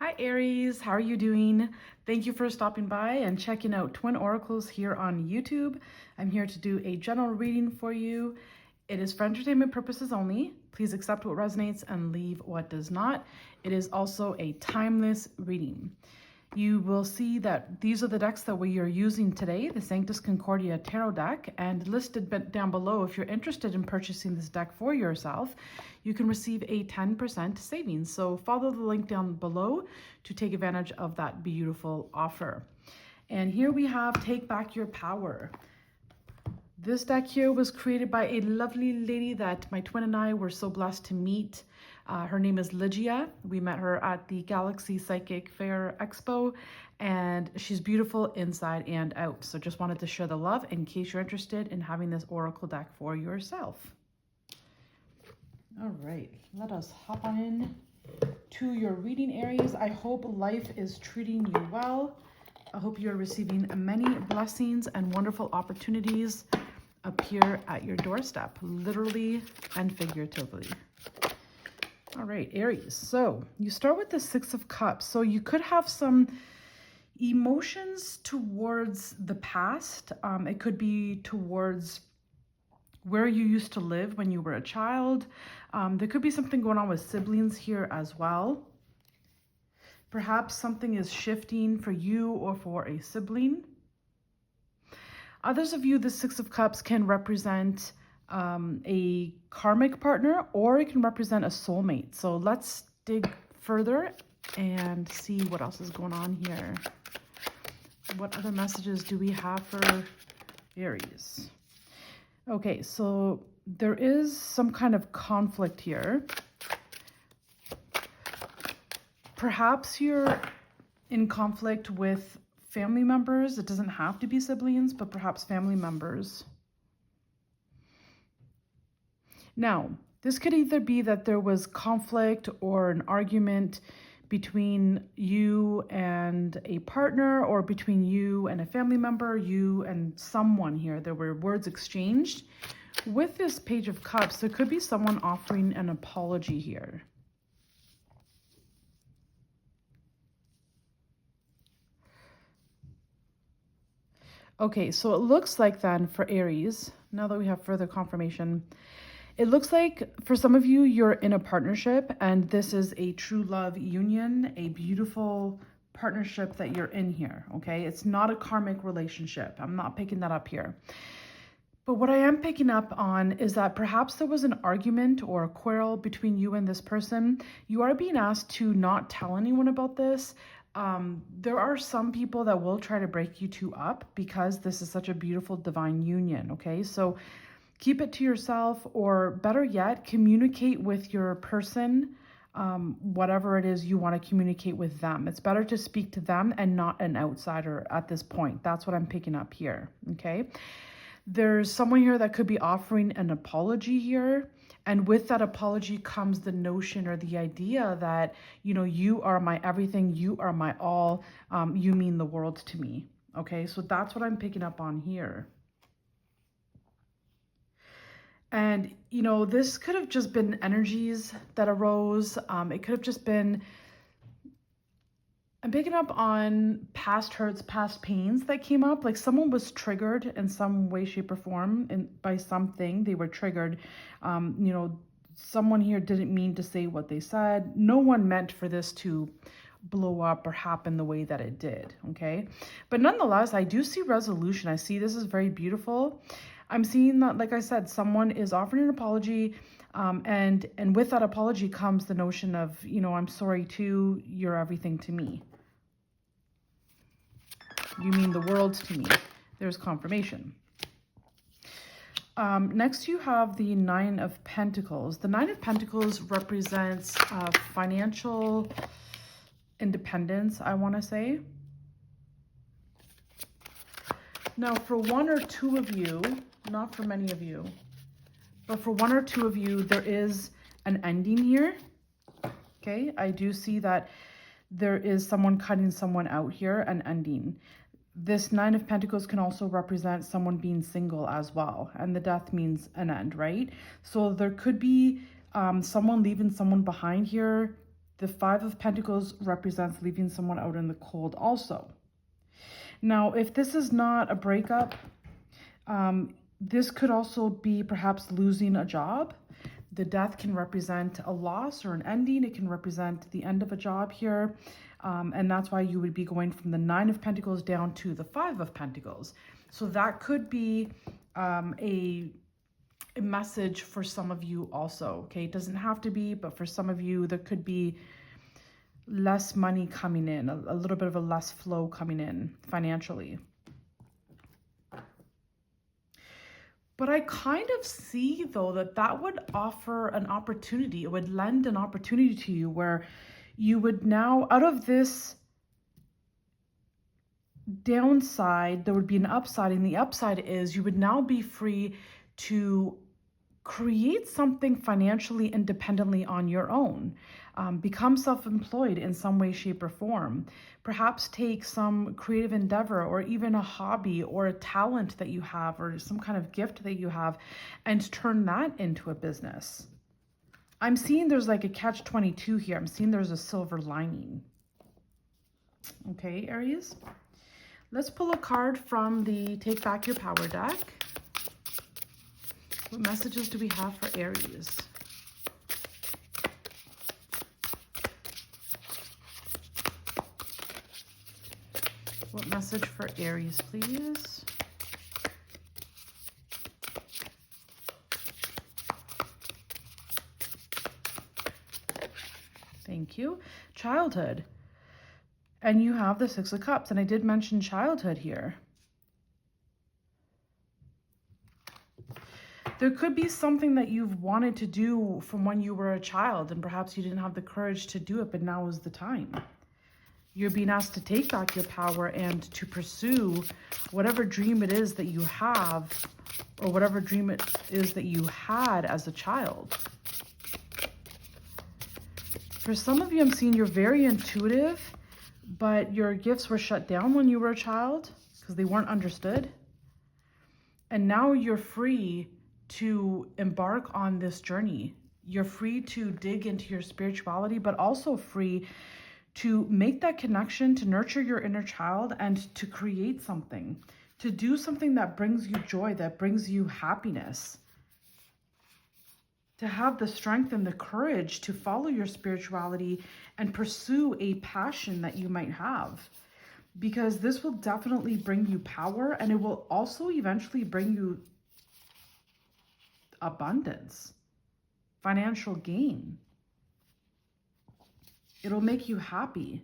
Hi Aries, how are you doing? Thank you for stopping by and checking out Twin Oracles here on YouTube. I'm here to do a general reading for you. It is for entertainment purposes only. Please accept what resonates and leave what does not. It is also a timeless reading. You will see that these are the decks that we are using today, the Sanctus Concordia Tarot deck, and listed down below, if you're interested in purchasing this deck for yourself, you can receive a 10% savings. So follow the link down below to take advantage of that beautiful offer. And here we have Take Back Your Power. This deck here was created by a lovely lady that my twin and I were so blessed to meet. Her name is Lygia. We met her at the Galaxy Psychic Fair Expo, and she's beautiful inside and out. So just wanted to share the love in case you're interested in having this oracle deck for yourself. All right, let us hop on in to your reading, Aries. I hope life is treating you well. I hope you're receiving many blessings and wonderful opportunities appear at your doorstep, literally and figuratively. All right, Aries. So you start with the Six of Cups. So you could have some emotions towards the past. It could be towards where you used to live when you were a child. There could be something going on with siblings here as well. Perhaps something is shifting for you or for a sibling. Others of you, the Six of Cups can represent a karmic partner, or it can represent a soulmate. So let's dig further and see what else is going on here. What other messages do we have for Aries? Okay, so there is some kind of conflict here. Perhaps you're in conflict with family members. It doesn't have to be siblings, but perhaps family members. Now, this could either be that there was conflict or an argument between you and a partner, or between you and a family member, you and someone here. There were words exchanged. With this Page of Cups, there could be someone offering an apology here. Okay, so it looks like then for Aries, now that we have further confirmation, it looks like for some of you, you're in a partnership, and this is a true love union, a beautiful partnership that you're in here, okay? It's not a karmic relationship. I'm not picking that up here. But what I am picking up on is that perhaps there was an argument or a quarrel between you and this person. You are being asked to not tell anyone about this. There are some people that will try to break you two up because this is such a beautiful divine union, okay? So keep it to yourself, or better yet, communicate with your person, whatever it is you want to communicate with them. It's better to speak to them and not an outsider at this point. That's what I'm picking up here, okay? There's someone here that could be offering an apology here. And with that apology comes the notion or the idea that, you know, you are my everything, you are my all, you mean the world to me, okay? So that's what I'm picking up on here. And, you know, this could have just been energies that arose. It could have just been, I'm picking up on past hurts, past pains that came up. Like someone was triggered in some way, shape, or form by something. They were triggered. You know, someone here didn't mean to say what they said. No one meant for this to blow up or happen the way that it did, okay? But nonetheless, I do see resolution. I see this is very beautiful. I'm seeing that, like I said, someone is offering an apology, and with that apology comes the notion of, you know, I'm sorry too, you're everything to me. You mean the world to me. There's confirmation. Next you have the Nine of Pentacles. The Nine of Pentacles represents financial independence, I want to say. Now, for one or two of you, not for many of you, but for one or two of you, there is an ending here, okay? I do see that there is someone cutting someone out here, an ending. This Nine of Pentacles can also represent someone being single as well, and the death means an end, right? So there could be someone leaving someone behind here The Five of Pentacles represents leaving someone out in the cold also. Now, if this is not a breakup, this could also be perhaps losing a job. The Death can represent a loss or an ending. It can represent the end of a job here. And that's why you would be going from the Nine of Pentacles down to the Five of Pentacles. So that could be a message for some of you also, okay? It doesn't have to be, but for some of you, there could be less money coming in, a little bit of a less flow coming in financially. But I kind of see, though, that would offer an opportunity. It would lend an opportunity to you where you would now, out of this downside, there would be an upside. And the upside is you would now be free to create something financially independently on your own. Become self-employed in some way, shape, or form. Perhaps take some creative endeavor or even a hobby or a talent that you have or some kind of gift that you have and turn that into a business. I'm seeing there's like a catch-22 here. I'm seeing there's a silver lining. Okay, Aries. Let's pull a card from the Take Back Your Power deck. What messages do we have for Aries? What message for Aries, please? Thank you. Childhood. And you have the Six of Cups. And I did mention childhood here. There could be something that you've wanted to do from when you were a child, and perhaps you didn't have the courage to do it, but now is the time. You're being asked to take back your power and to pursue whatever dream it is that you have, or whatever dream it is that you had as a child. For some of you, I'm seeing you're very intuitive, but your gifts were shut down when you were a child because they weren't understood. And now you're free to embark on this journey. You're free to dig into your spirituality, but also free to make that connection, to nurture your inner child, and to create something, to do something that brings you joy, that brings you happiness, to have the strength and the courage to follow your spirituality and pursue a passion that you might have, because this will definitely bring you power, and it will also eventually bring you abundance, financial gain. It'll make you happy.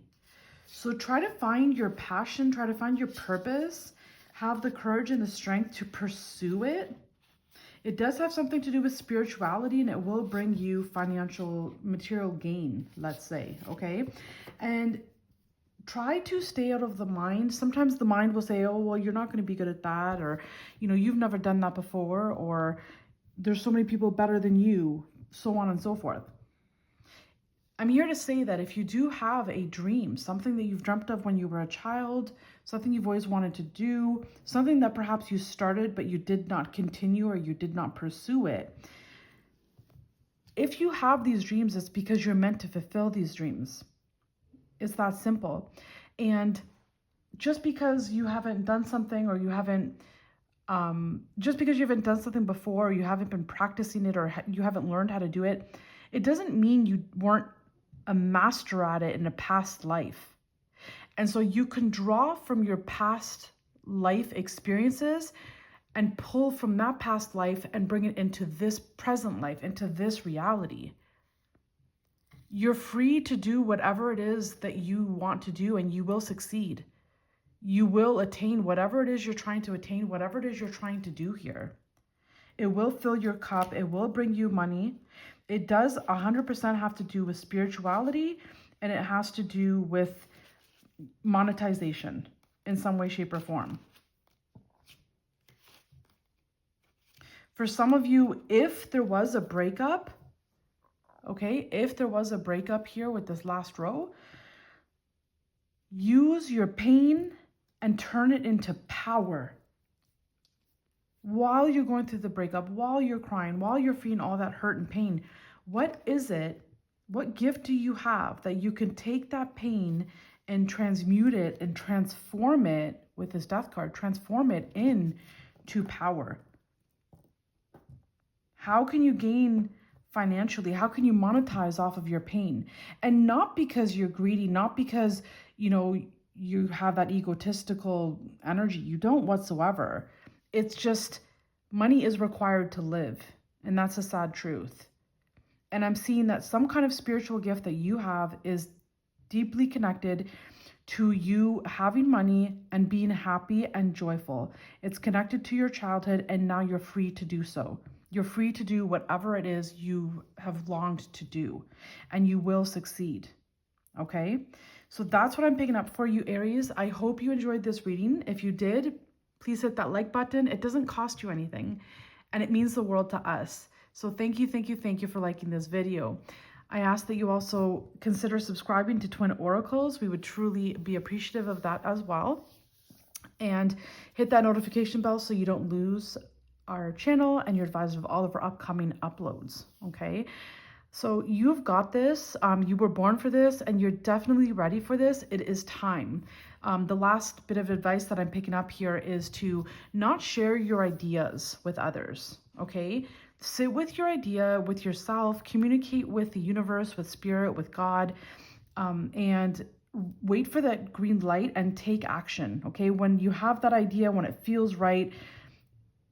So try to find your passion, try to find your purpose, have the courage and the strength to pursue it. It does have something to do with spirituality, and it will bring you financial, material gain, let's say, okay? And try to stay out of the mind. Sometimes the mind will say, oh, well, you're not going to be good at that, or, you know, you've never done that before, or there's so many people better than you, so on and so forth. I'm here to say that if you do have a dream, something that you've dreamt of when you were a child, something you've always wanted to do, something that perhaps you started but you did not continue or you did not pursue it. If you have these dreams, it's because you're meant to fulfill these dreams. It's that simple. And just because you haven't done something, or you haven't, just because you haven't done something before, or you haven't been practicing it, or you haven't learned how to do it, it doesn't mean you weren't a master at it in a past life. And so you can draw from your past life experiences and pull from that past life and bring it into this present life, into this reality. You're free to do whatever it is that you want to do, and you will succeed. You will attain whatever it is you're trying to attain, whatever it is you're trying to do here. It will fill your cup. It will bring you money. It does 100% have to do with spirituality, and it has to do with monetization in some way, shape, or form. For some of you, if there was a breakup, okay, if there was a breakup here with this last row, use your pain and turn it into power. While you're going through the breakup, while you're crying, while you're feeling all that hurt and pain, what is it What gift do you have that you can take that pain and transmute it and transform it with this death card, transform it into power? How can you gain financially? How can you monetize off of your pain? And not because you're greedy, not because, you know, you have that egotistical energy. You don't whatsoever. It's just money is required to live. And that's a sad truth. And I'm seeing that some kind of spiritual gift that you have is deeply connected to you having money and being happy and joyful. It's connected to your childhood, and now you're free to do so. You're free to do whatever it is you have longed to do, and you will succeed. Okay? So that's what I'm picking up for you, Aries. I hope you enjoyed this reading. If you did, please hit that like button. It doesn't cost you anything, and it means the world to us. So thank you, thank you, thank you for liking this video. I ask that you also consider subscribing to Twin Oracles. We would truly be appreciative of that as well. And hit that notification bell so you don't lose our channel, and you're advised of all of our upcoming uploads, okay? So you've got this. You were born for this, and you're definitely ready for this. It is time. The last bit of advice that I'm picking up here is to not share your ideas with others, okay? Sit with your idea, with yourself, communicate with the universe, with spirit, with God, and wait for that green light and take action, okay? When you have that idea, when it feels right,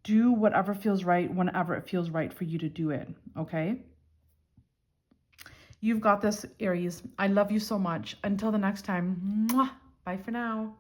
do whatever feels right whenever it feels right for you to do it, okay? You've got this, Aries. I love you so much. Until the next time, mwah, bye for now.